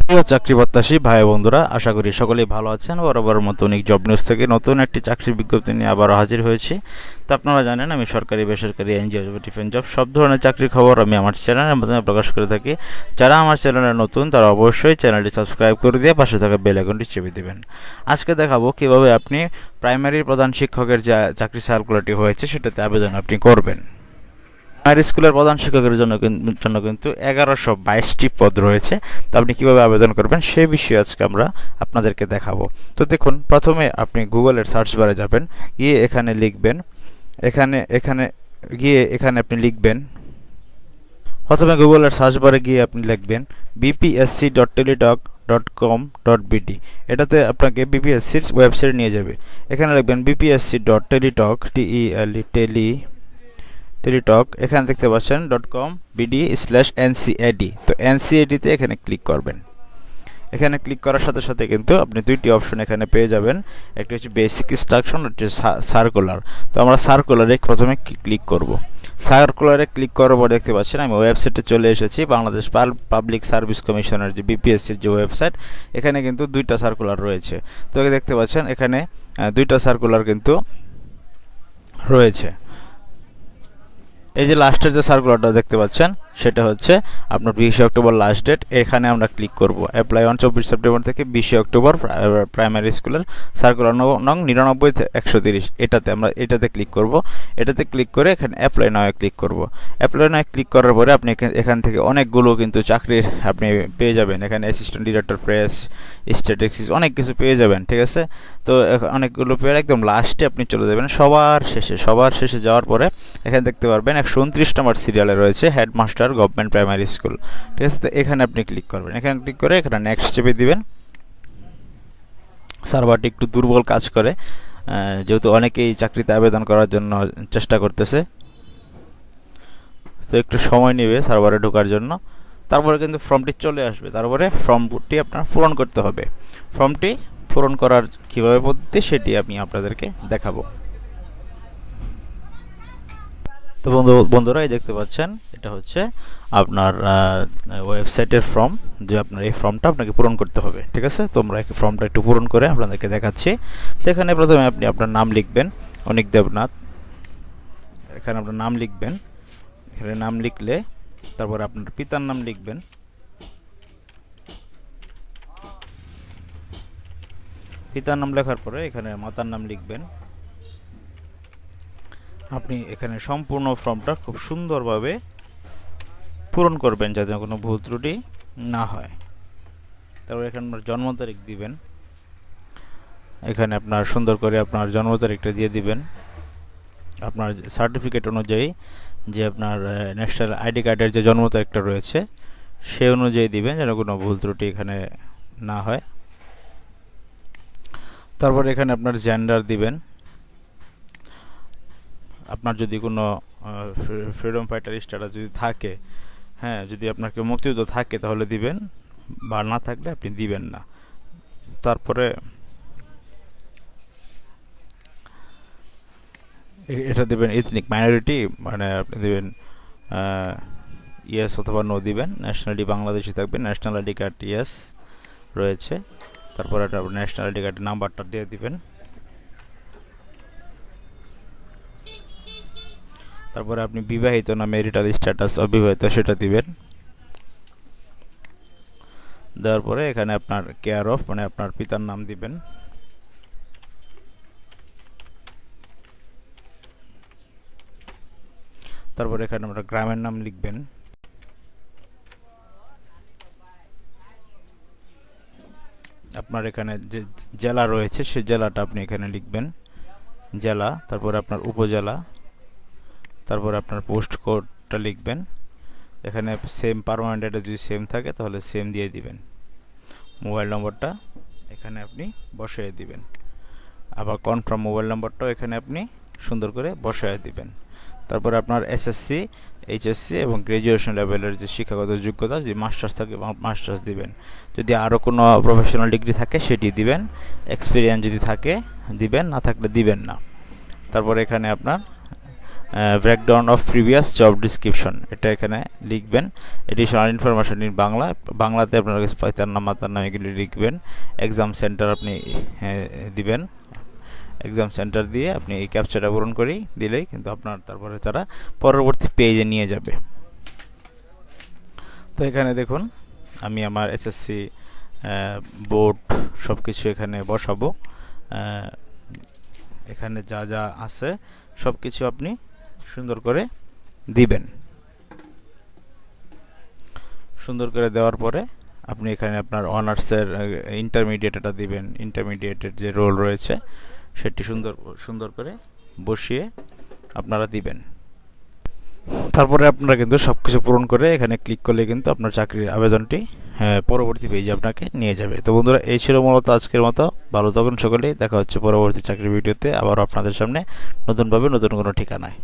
প্রিয় চাকরি প্রত্যাশী ভাই বন্ধুরা, আশা করি সকলেই ভালো আছেন। বরাবর মতো অনেক জব নিউজ থেকে নতুন একটি চাকরির বিজ্ঞপ্তি নিয়ে আবারও হাজির হয়েছি। তো আপনারা জানেন আমি সরকারি বেসরকারি এনজিও ডিফেন্স জব সব ধরনের চাকরির খবর আমি আমার চ্যানেলের মাধ্যমে প্রকাশ করে থাকি। যারা আমার চ্যানেলে নতুন তারা অবশ্যই চ্যানেলটি সাবস্ক্রাইব করে দিয়ে পাশে থাকা বেল আইকনটি চেপে দেবেন। আজকে দেখাবো কিভাবে আপনি প্রাইমারি প্রধান শিক্ষকের যে চাকরি সার্কুলারটি হয়েছে সেটাতে আবেদন আপনি করবেন। প্রাইমারি স্কুলের প্রধান শিক্ষকের জন্য কিন্তু 1122টি পদ রয়েছে। তো আপনি কীভাবে আবেদন করবেন সে বিষয়ে আজকে আমরা আপনাদেরকে দেখাবো। তো দেখুন, প্রথমে আপনি গুগলের সার্চ বারে যাবেন, গিয়ে এখানে লিখবেন, এখানে আপনি লিখবেন, প্রথমে গুগলের সার্চ বারে গিয়ে আপনি লিখবেন bpsc.teletalk.com.bd। এটাতে আপনাকে বিপিএসসির ওয়েবসাইট নিয়ে যাবে। এখানে লিখবেন bpsc.teletalk টেলিটক, এখানে দেখতে পাচ্ছেন .com/bd/ncad। তো ncad-তে এখানে ক্লিক করবেন। এখানে ক্লিক করার সাথে সাথে কিন্তু আপনি দুইটি অপশন এখানে পেয়ে যাবেন, একটি হচ্ছে বেসিক ইনস্ট্রাকশন, একটি সার্কুলার। তো আমরা সার্কুলারে প্রথমে ক্লিক করব। সার্কুলারে ক্লিক করার পর দেখতে পাচ্ছেন আমি ওয়েবসাইটে চলে এসেছি। বাংলাদেশ পাবলিক সার্ভিস কমিশনের যে বিপিএসসির যে ওয়েবসাইট, এখানে কিন্তু দুইটা সার্কুলার রয়েছে। তো দেখতে পাচ্ছেন এখানে দুইটা সার্কুলার কিন্তু রয়েছে। এই যে লাস্টের যে সার্কুলারটা দেখতে পাচ্ছেন সেটা হচ্ছে আপনার 20 অক্টোবর লাস্ট ডেট। এখানে আমরা ক্লিক করব অ্যাপ্লাই অন 24 সেপ্টেম্বর থেকে 20 অক্টোবর প্রাইমারি স্কুলের সার্কুলার নং 99/130। এটাতে ক্লিক করব। এটাতে ক্লিক করে এখানে অ্যাপ্লাই নাও ক্লিক করব। অ্যাপ্লাই নাও ক্লিক করার পরে আপনি এখান থেকে অনেকগুলো কিন্তু চাকরির আপনি পেয়ে যাবেন। এখানে অ্যাসিস্ট্যান্ট ডিরেক্টর প্রেস, স্ট্যাটিস্টিক্স অনেক কিছু পেয়ে যাবেন, ঠিক আছে। তো অনেকগুলো পেয়ে একদম লাস্টে আপনি চলে যাবেন, সবার শেষে যাওয়ার পরে এখানে দেখতে পারবেন 129 নম্বর সিরিয়ালে রয়েছে হেডমাস্টার গভর্নমেন্ট প্রাইমারি স্কুল, ঠিক আছে। তো এখানে আপনি ক্লিক করবেন। এখানে ক্লিক করে এখানে নেক্সট চেপে দিবেন। সার্ভারটি একটু দুর্বল কাজ করে, যেহেতু অনেকেই চাকরিতে আবেদন করার জন্য চেষ্টা করতেছে, তো একটু সময় নেবে সার্ভারে ঢোকার জন্য। তারপরে কিন্তু ফর্মটি চলে আসবে। তারপরে ফর্মটি আপনার পূরণ করতে হবে। ফর্মটি পূরণ করার কীভাবে পদ্ধতি সেটি আমি আপনাদেরকে দেখাবো। তো বন্ধুরা, এই দেখতে পাচ্ছেন এটা হচ্ছে আপনার ওয়েবসাইটের ফর্ম, যে আপনার এই ফর্মটা আপনাকে পূরণ করতে হবে, ঠিক আছে। তো আমরা এই ফর্মটা একটু পূরণ করে আপনাদেরকে দেখাচ্ছি। তো এখানে প্রথমে আপনি আপনার নাম লিখবেন, অনিক দেবনাথ। এখানে আপনার নাম লিখবেন। এখানে নাম লিখলে তারপর আপনার পিতার নাম লিখবেন। পিতার নাম লেখার পরে এখানে মাতার নাম লিখবেন। আপনি এখানে সম্পূর্ণ ফর্মটা খুব সুন্দরভাবে পূরণ করবেন যাতে কোনো ভুল ত্রুটি না হয়। তারপর এখানে আপনার জন্ম তারিখ দিবেন। এখানে আপনার সুন্দর করে আপনার জন্ম তারিখটা দিয়ে দিবেন। আপনার সার্টিফিকেট অনুযায়ী যে আপনার ন্যাশনাল আইডি কার্ডের যে জন্ম তারিখটা রয়েছে সে অনুযায়ী দিবেন, যেন কোনো ভুল ত্রুটি এখানে না হয়। তারপর এখানে আপনার জেন্ডার দিবেন। আপনার যদি কোনো ফ্রিডম ফাইটার স্ট্যাটাস যদি থাকে, হ্যাঁ, যদি আপনার কেউ মুক্তিযুদ্ধ থাকে তাহলে দিবেন, বা না থাকলে আপনি দিবেন না। তারপরে এটা দেবেন এথনিক মাইনরিটি, মানে আপনি দেবেন ইয়েস অথবা নো দিবেন। ন্যাশনালিটি বাংলাদেশি থাকবে, ন্যাশনাল আইডি কার্ড ইয়েস রয়েছে। তারপরে আপনার ন্যাশনাল আইডি কার্ডের নাম্বারটা দিয়ে দিবেন। তারপরে আপনি বিবাহিত না ম্যারিটাল স্ট্যাটাস অবিবাহিত সেটা দিবেন। দেওয়ার পরে এখানে আপনার কেয়ার অফ মানে আপনার পিতার নাম দিবেন। তারপরে এখানে আমরা গ্রামের নাম লিখবেন। আপনার এখানে যে জেলা রয়েছে সেই জেলাটা আপনি এখানে লিখবেন, জেলা। তারপরে আপনার উপজেলা। তারপরে আপনার পোস্ট কোডটা লিখবেন। এখানে সেম পার্মানেন্ট অ্যাড্রেস যদি সেম থাকে তাহলে সেম দিয়ে দিবেন। মোবাইল নম্বরটা এখানে আপনি বসিয়ে দিবেন। আবার কনফার্ম মোবাইল নম্বরটাও এখানে আপনি সুন্দর করে বসিয়ে দিবেন। তারপরে আপনার এসএসসি, এইচএসসি এবং গ্র্যাজুয়েশন লেভেলের যে শিক্ষাগত যোগ্যতা, যদি মাস্টার্স থাকে মাস্টার্স দিবেন। যদি আরও কোনো প্রফেশনাল ডিগ্রি থাকে সেটি দিবেন। এক্সপিরিয়েন্স যদি থাকে দিবেন, না থাকলে দিবেন না। তারপরে এখানে আপনার breakdown of previous job description, এটা এখানে লিখবেন। এডিশনাল ইনফরমেশন ইন বাংলাতে আপনার কাছে পিতার নাম মাতার নাম এগুলি লিখবেন। এক্সাম সেন্টার আপনি দিবেন, এক্সাম সেন্টার দিয়ে আপনি এই ক্যাপচাটা পূরণ করেই দিলেই কিন্তু আপনার তারপরে তারা পরবর্তী পেজে নিয়ে যাবে। তো এখানে দেখুন আমি আমার এসএসসি বোর্ড সব কিছু এখানে বসাবো। এখানে যা যা আছে সব কিছু আপনি সুন্দর করে দিবেন। সুন্দর করে দেওয়ার পরে আপনি এখানে আপনার অনার্সের ইন্টারমিডিয়েট এটা দিবেন, ইন্টারমিডিয়েটের যে রোল রয়েছে সেটি সুন্দর করে বসিয়ে আপনারা দিবেন। তারপরে আপনারা কিন্তু সব কিছু পূরণ করে এখানে ক্লিক করলে কিন্তু আপনার চাকরির আবেদনটি পরবর্তী পেজে আপনাকে নিয়ে যাবে। তো বন্ধুরা, এই ছিল মূলত আজকের মতো। ভালো থাকুন সকলেই, দেখা হচ্ছে পরবর্তী চাকরির ভিডিওতে আবার আপনাদের সামনে নতুনভাবে নতুন কোনো ঠিকানায়।